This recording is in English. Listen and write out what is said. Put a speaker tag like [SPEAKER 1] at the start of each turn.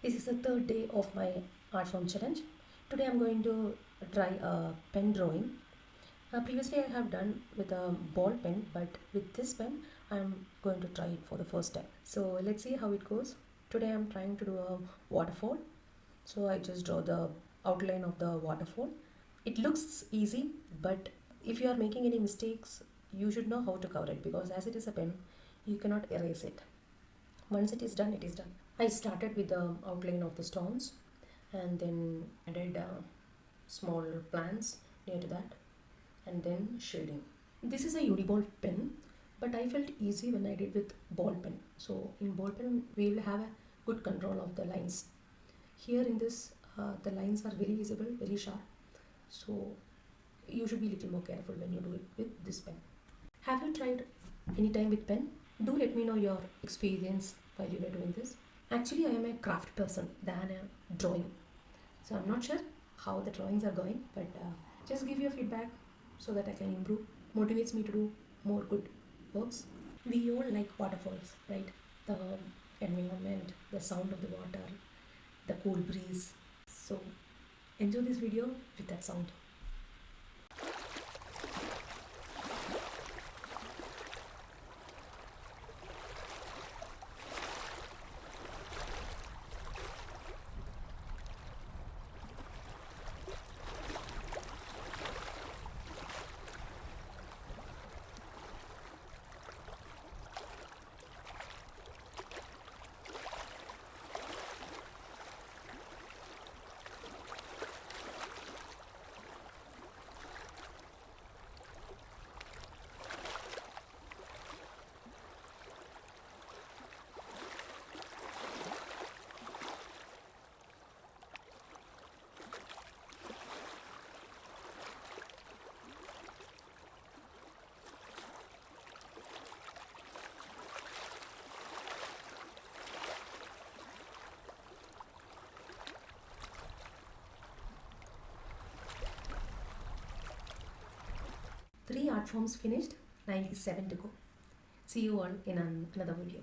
[SPEAKER 1] This is the third day of my art form challenge. Today I'm going to try a pen drawing. Previously I have done with a ball pen, but with this pen I'm going to try it for the first time. So let's see how it goes. Today I'm trying to do a waterfall. So I just draw the outline of the waterfall. It looks easy, but if you are making any mistakes, you should know how to cover it, because as it is a pen, you cannot erase it. Once it is done, it is done. I started with the outline of the stones and then added small plants near to that, and then shading. This is a uniball pen, but I felt easy when I did with ball pen. So in ball pen, we will have a good control of the lines. Here in this, the lines are very visible, very sharp. So you should be a little more careful when you do it with this pen. Have you tried any time with pen? Do let me know your experience while you were doing this. Actually, I am a craft person than a drawing. So I'm not sure how the drawings are going, but just give your feedback so that I can improve. Motivates me to do more good works. We all like waterfalls, right? The environment, the sound of the water, the cool breeze. So enjoy this video with that sound. Three art forms finished, 97 to go. See you all in another video.